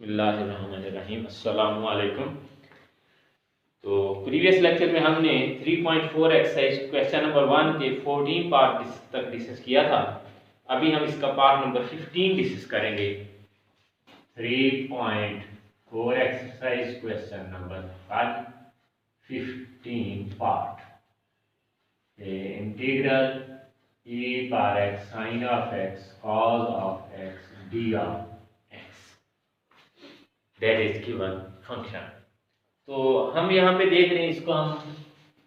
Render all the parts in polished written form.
बिस्मिल्लाहिर्रहमानिर्रहीम अस्सलामु अलैकुम। तो प्रीवियस लेक्चर में हमने 3.4 एक्सरसाइज क्वेश्चन नंबर 1 के 14 पार्ट तक डिस्कस किया था। अभी हम इसका पार्ट नंबर 15 डिस्कस करेंगे। 3.4 exercise question number 15 part integral e power x sin of x cos of x d of x that is given function. तो हम यहाँ पे देख रहे हैं, इसको हम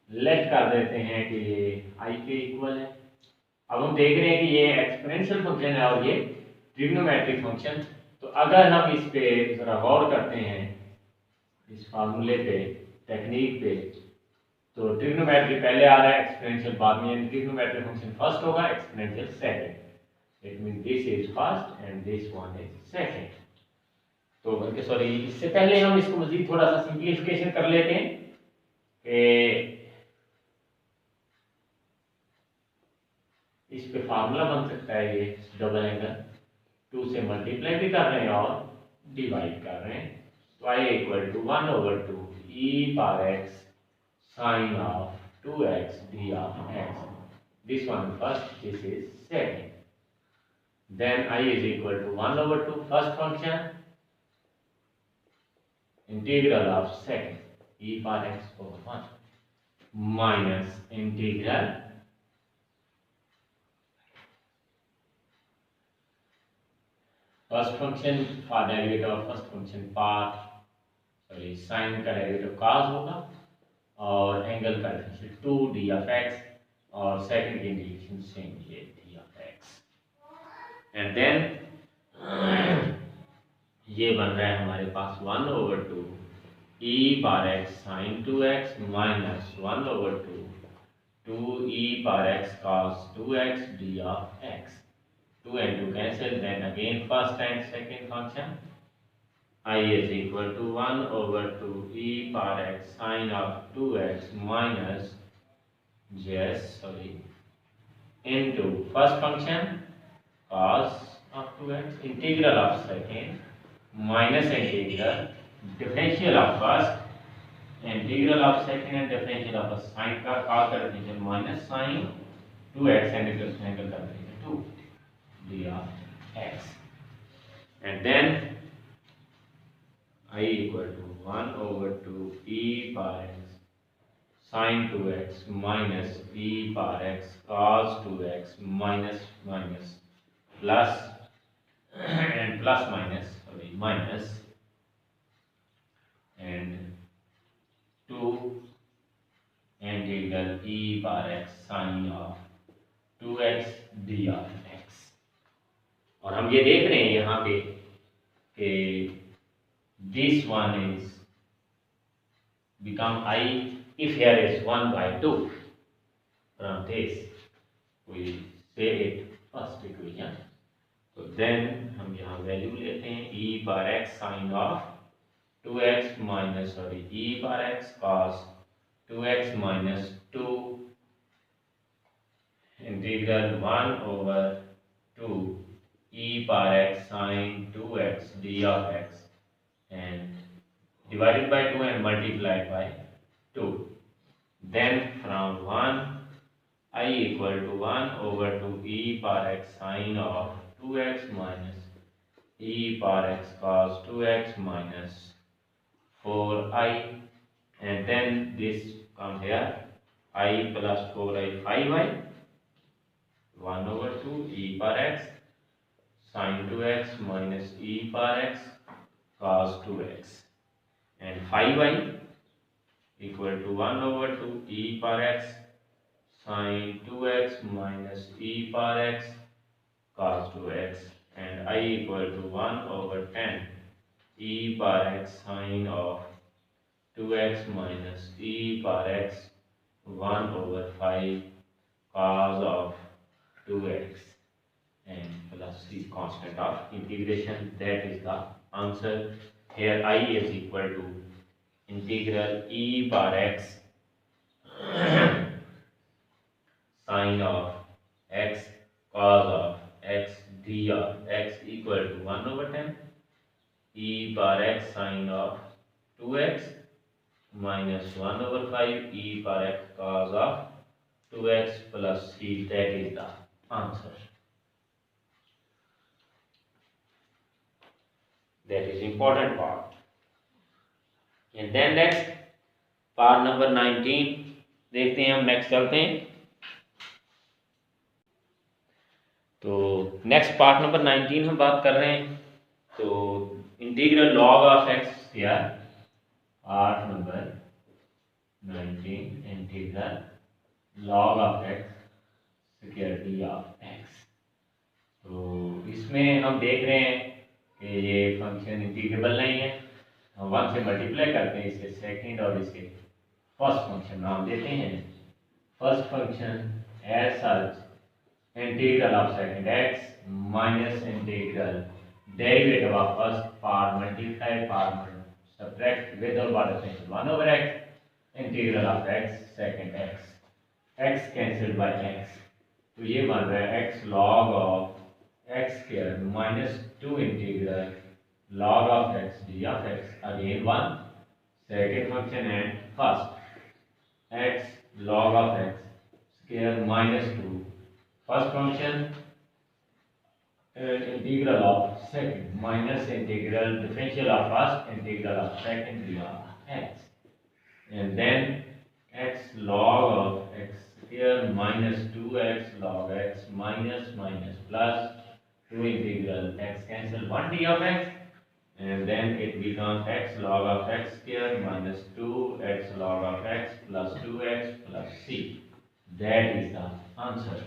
लेट कर देते हैं कि ये i के इक्वल है। अब हम देख रहे हैं कि ये एक्सपोनेंशियल फंक्शन है और ये ट्रिग्नोमेट्रिक फंक्शन। तो अगर हम इस पे जरा गौर करते हैं, इस फार्मूले पे, टेक्निक पे, तो ट्रिग्नोमेट्री पहले आ रहा है, एक्सपोनेंशियल बाद में, यानी ट्रिग्नोमेट्रिक फंक्शन फर्स्ट होगा, exponential second. It means this is first and this one is second. तो बल्कि सॉरी, इससे पहले हम इसको मजीद थोड़ा सा सिंप्लीफिकेशन कर लेते हैं कि इस पे फार्मूला बन सकता है, ये डबल एंगल 2 से मल्टीप्लाई भी कर रहे हैं और डिवाइड कर रहे हैं। तो I equal to 1/2 e power x sin of 2x d of x. This one first, this is second. Then I is equal to 1/2 first function integral of second e power x over 1 minus integral first function for derivative of first function part, sorry, sin का derivative cos होगा और angle का differential 2 d of x और second की integration same ये d of x। And then ये बन रहा है हमारे पास 1/2 e power x sin 2x minus 1/2 2e power x cos 2x d of x। 2 and 2 cancel, then again first and second function I is equal to 1/2 e power x sin of 2x minus into first function cos of 2x integral of second minus integral differential of first integral of second and differential of first sin का cos का differential minus sin 2x and angle का differential 2 d of x। and then I equal to 1/2 e power x sin 2x minus e power x cos 2x minus plus and plus minus, sorry, minus and 2 integral e power x sin of 2x d of x। और हम ये देख रहे हैं यहाँ पे कि this one is become I if here is 1/2 from this we say it first equation। तो then हम यहाँ वैल्यू लेते हैं e power x sin of 2x minus e power x cos 2x minus 2 integral 1/2 e power x sin 2x d of x and divided by 2 and multiplied by 2. Then from 1 I equal to 1/2 e power x sin of 2x minus e power x cos 2x minus 4i, and then this comes here I plus 4i 5i 1/2 e power x sin 2x minus e power x cos 2x and 5i equal to 1/2 e power x sin 2x minus e power x cos 2x and I equal to 1/10 e power x sin of 2x minus e power x 1/5 cos of 2x and plus the constant of integration. That is the answer. Here I is equal to integral e power x sin of x cos of x d of x equal to 1/10 e power x sin of 2x minus 1 over 5 e power x cos of 2x plus c. That is the answer. That is important part. And then next part number 19 देखते हैं हम. Next चलते हैं. तो next part number 19 हम बात कर रहे हैं. तो इंटीग्रल लॉग ऑफ एक्स क्या. Part number 19 integral log of x security of x. तो इसमें हम देख रहे हैं कि ये फंक्शन इंटीग्रेबल नहीं है. हम 1 से मल्टीप्लाई करते हैं इसके सेकंड और इसके फर्स्ट फंक्शन नाम देते हैं. First function as such integral of second x minus integral derivative of first part multiply part subtract with और by differential 1 over x integral of x second x cancelled by x. तो ये बन रहा है x log of x square minus 2 इंटीग्रल log of x d of x. Again one second function and first x log of x square minus 2 first function integral of second minus integral differential of first integral of second d of x, and then x log of x square minus 2x log x minus minus plus 2 integral x cancel 1 d of x, and then it becomes x log of x square minus 2x log of x plus 2x plus c. That is the answer.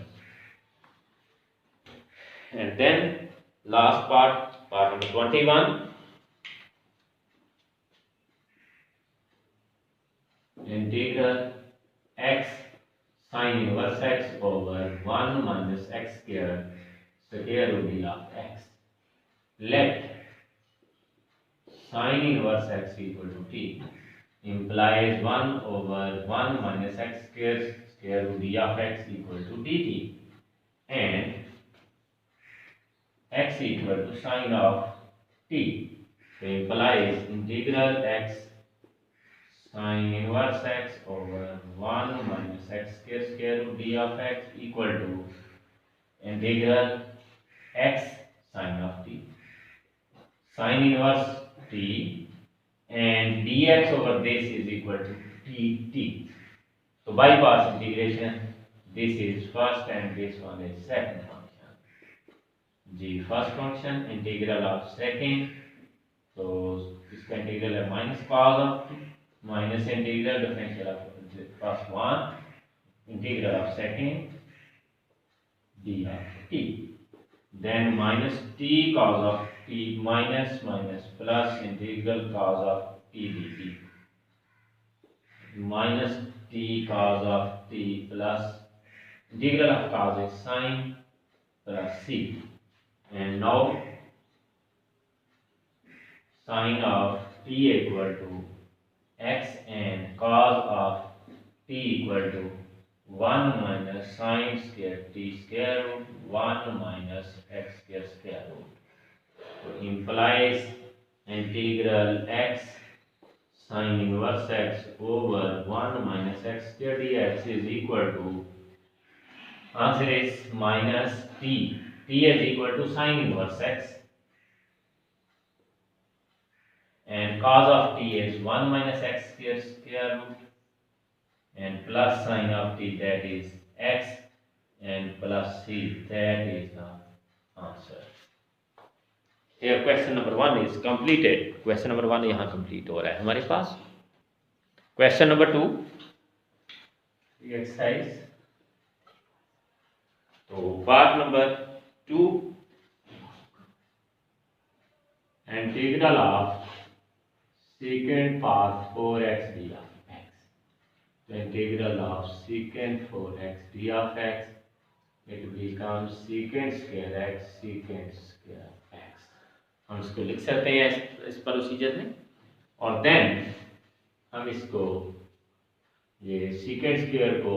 And then last part number 21. Integral x sin inverse x over 1 minus x square root of x. Let sin inverse x equal to t implies 1 over 1 minus x square root d of x equal to dt, and x equal to sin of t. So implies integral x sin inverse x over 1 minus x square root d of x equal to integral x sin of t. Sin inverse t and dx over this is equal to dt. So bypass integration, this is first and this one is second function. The first function integral of second, so इसका integral है minus cos of t minus integral differential of the first one integral of second d of t, then minus t cos of t minus minus plus integral cos of t dt, minus t cos of t plus integral of cos is sin plus c, and now sin of t equal to x and cos of t equal to 1 minus sin square t square root 1 minus x square root. So implies integral x sin inverse x over 1 minus x square dx is equal to, answer is minus t. T is equal to sin inverse x and cos of t is 1 minus x square root and plus sin of t, that is x, and plus c, that is the answer. Here question number 1 is completed. Question number 1 यहाँ complete हो रहा है हमारे पास. Question number 2 exercise. तो part number 2 integral of secant path 4x d of x. The integral of secant 4x d of x, it becomes secant square x secant square x. हम इसको लिख सकते हैं इस प्रोसीजर में, और देन हम इसको ये secant स्क्वायर को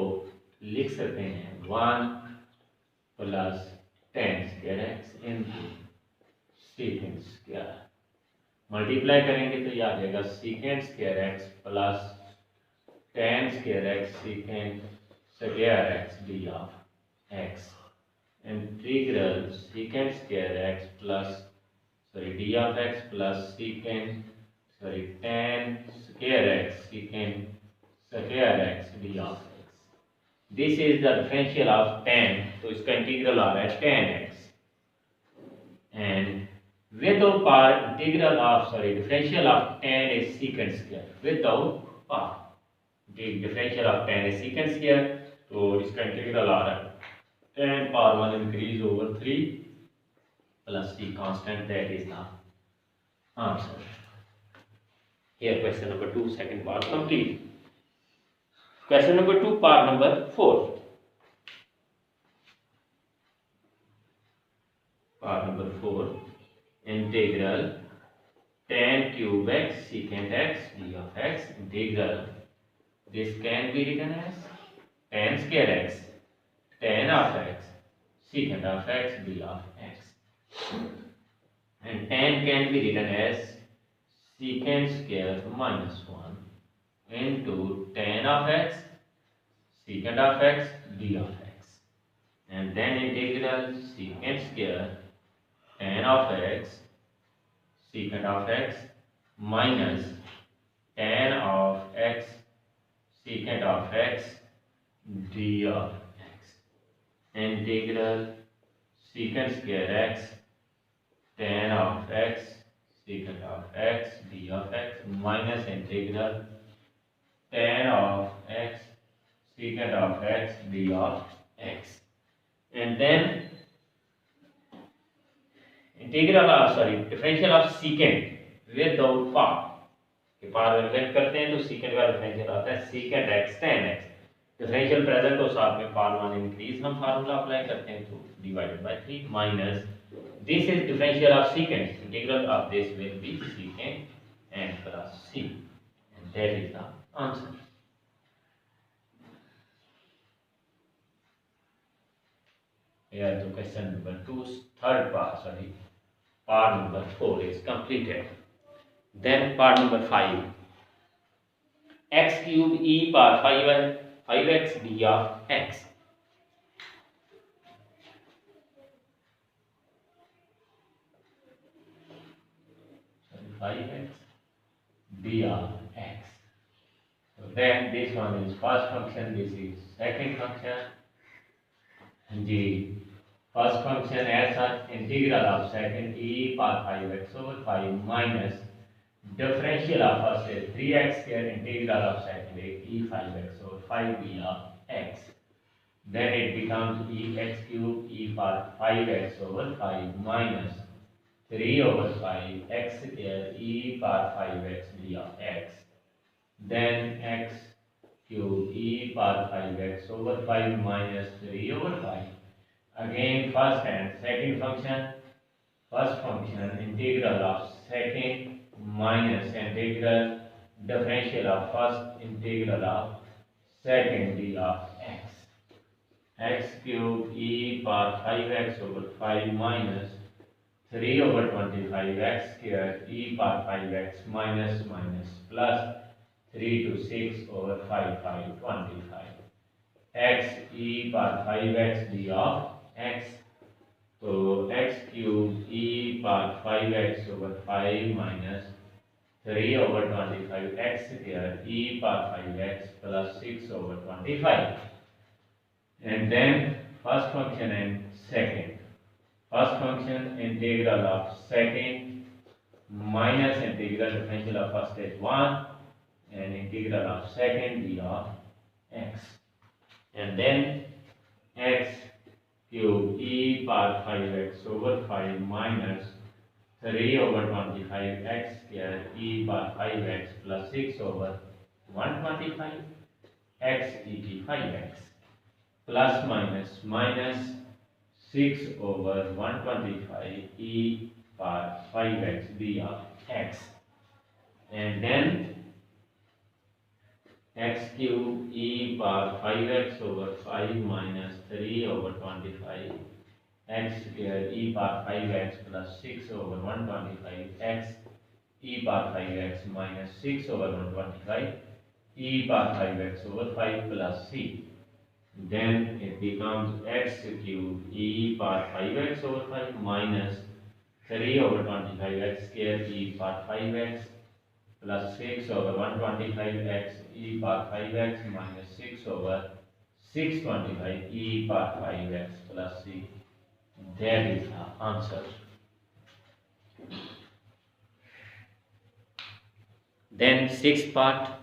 लिख सकते हैं 1 plus tan square x into secant square multiply करेंगे तो ये आ जाएगा secant square x plus tan square x secant square x d of x integral secant square x plus d of x plus tan square x secant square x d of x. This is the differential of tan, तो इसका integral आ रहा है tan x and without part integral of differential of tan is secant square without part. Differential of tan is secant square, तो इसका integral आ रहा है tan power 1 increase over 3 plus the constant, that is the answer. Here question number 2 second part complete. Question number 2 part number 4. Part number 4 integral tan cube x secant x d of x integral. This can be written as tan square x tan of x secant of x d of x, and tan can be written as secant square minus 1 into tan of x secant of x d of x, and then integral secant square tan of x secant of x minus tan of x secant of x d of x, integral secant square x tan of x secant of x d of x minus integral tan of x secant of x d of x, and then integral of differential of secant without part के पार wait करते हैं तो secant का differential आता है secant x tan x, differential present हो साथ में पावर 1 इंक्रीज, हम फार्मूला अप्लाई करते हैं तो divided by 3 minus this is differential of secant, integral of this will be secant n plus c, and that is the answer. Here the question number 2 third part part number 4 is completed. Then part number 5 x cube e power 5x d of x. Sorry, 5x d of x. So then this one is first function, this is second function. The first function as such integral of second e power 5x over 5 minus differential of first is 3x square integral of second is e 5x over 5 d of x. Then it becomes e x cube e power 5x over 5 minus 3 over 5 x square e power 5x d of x. Then x cube e power 5x over 5 minus 3 over 5. Again first and second function. First function integral of second minus integral differential of first integral of second d of x. X cube e power 5x over 5 minus 3 over 25 x square e power 5x minus plus 3 to 6 over 5 25 x e power 5x d of x. So x cube e power 5x over 5 minus 3 over 25 x square e power 5x plus 6 over 25, and then first function and second. First function integral of second minus integral differential of first is 1 and integral of second d of x, and then x cube e power 5x over 5 minus 3 over 25 x square e power 5x plus 6 over 125 x e to 5x plus minus 6 over 125 e power 5x d of x, and then x cube e power 5x over 5 minus 3 over 25 x square e power 5x plus 6 over 125 x e power 5x minus 6 over 125 e power 5x over 5 plus c. Then it becomes x cube e power 5x over 5 minus 3 over 25x square e power 5x plus 6 over 125x e power 5x minus 6 over 625 e power 5x plus c. That is the answer. Then sixth part,